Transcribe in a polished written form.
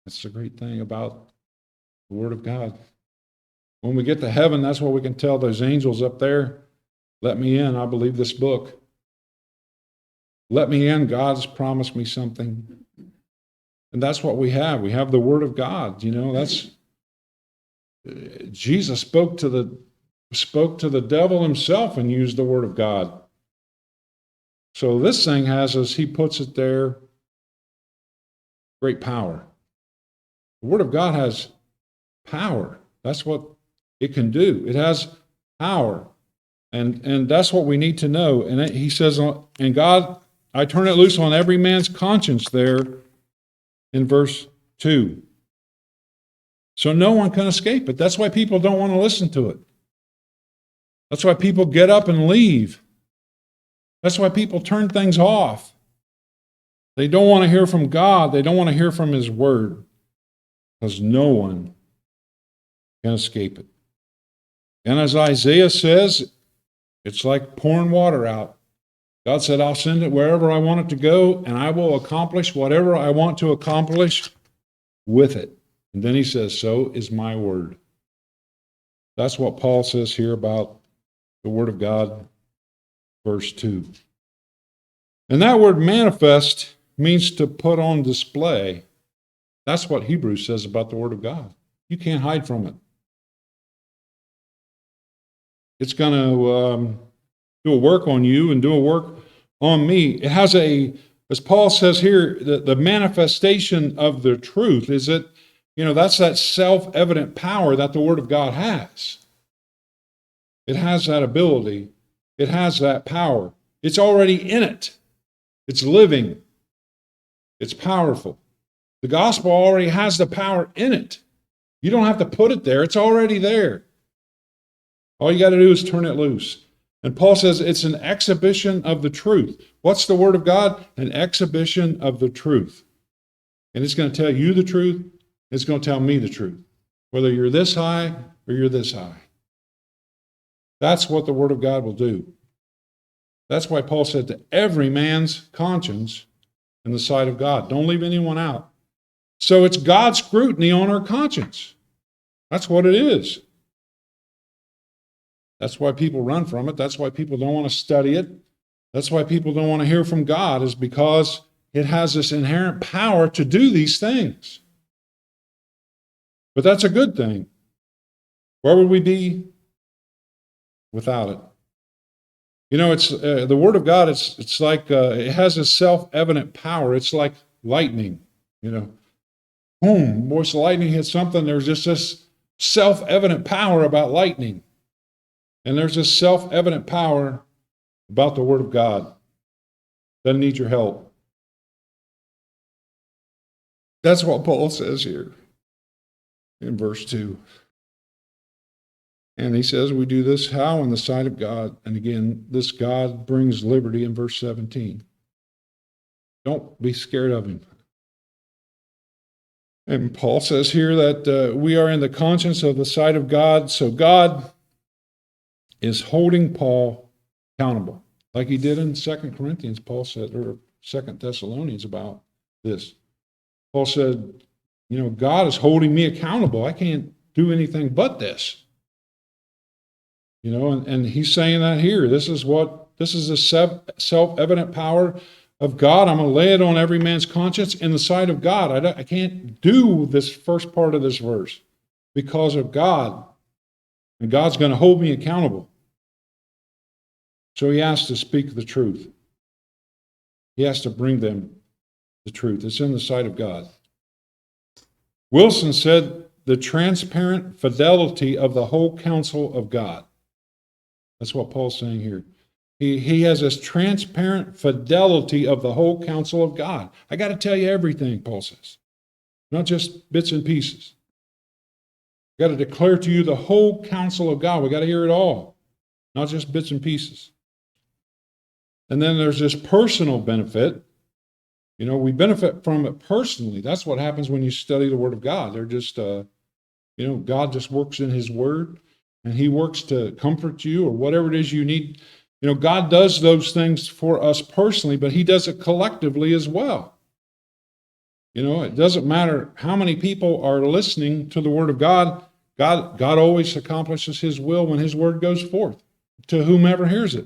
That's the great thing about the Word of God. When we get to heaven, that's what we can tell those angels up there. Let me in. I believe this book. Let me in. God's promised me something. And that's what we have. We have the Word of God. That's Jesus spoke to the devil himself and used the Word of God. So this thing has, as he puts it there, great power. The Word of God has power. That's what it can do. It has power. And that's what we need to know. And he says, and God, I turn it loose on every man's conscience there in verse 2. So no one can escape it. That's why people don't want to listen to it. That's why people get up and leave. That's why people turn things off. They don't want to hear from God. They don't want to hear from His Word, because no one can escape it. And as Isaiah says, it's like pouring water out. God said, I'll send it wherever I want it to go, and I will accomplish whatever I want to accomplish with it. And then he says, so is my word. That's what Paul says here about the Word of God, verse 2. And that word manifest means to put on display. That's what Hebrews says about the Word of God. You can't hide from it. It's going to do a work on you and do a work on me. It has as Paul says here, the manifestation of the truth is that, that's that self-evident power that the Word of God has. It has that ability. It has that power. It's already in it. It's living. It's powerful. The gospel already has the power in it. You don't have to put it there. It's already there. All you got to do is turn it loose. And Paul says it's an exhibition of the truth. What's the Word of God? An exhibition of the truth. And it's going to tell you the truth. It's going to tell me the truth. Whether you're this high or you're this high. That's what the Word of God will do. That's why Paul said to every man's conscience in the sight of God. Don't leave anyone out. So it's God's scrutiny on our conscience. That's what it is. That's why people run from it. That's why people don't want to study it. That's why people don't want to hear from God, is because it has this inherent power to do these things. But that's a good thing. Where would we be without it? It's the Word of God. It's like it has a self-evident power. It's like lightning. Boom! Voice of lightning hits something. There's just this self-evident power about lightning. And there's this self-evident power about the Word of God. Doesn't need your help. That's what Paul says here in verse 2. And he says we do this how? In the sight of God. And again, this God brings liberty in verse 17. Don't be scared of Him. And Paul says here that we are in the conscience of the sight of God. So God is holding Paul accountable. Like he did in 2 Corinthians, Paul said, or 2 Thessalonians about this. Paul said, God is holding me accountable. I can't do anything but this. And he's saying that here. This is the self-evident power of God. I'm going to lay it on every man's conscience in the sight of God. I can't do this first part of this verse because of God. And God's going to hold me accountable. So he has to speak the truth. He has to bring them the truth. It's in the sight of God. Wilson said, the transparent fidelity of the whole counsel of God. That's what Paul's saying here. He has this transparent fidelity of the whole counsel of God. I got to tell you everything, Paul says. Not just bits and pieces. I got to declare to you the whole counsel of God. We got to hear it all, not just bits and pieces. And then there's this personal benefit. We benefit from it personally. That's what happens when you study the Word of God. They're just, God just works in His Word, and He works to comfort you or whatever it is you need. God does those things for us personally, but He does it collectively as well. You know, it doesn't matter how many people are listening to the word of God. God always accomplishes his will when his word goes forth to whomever hears it.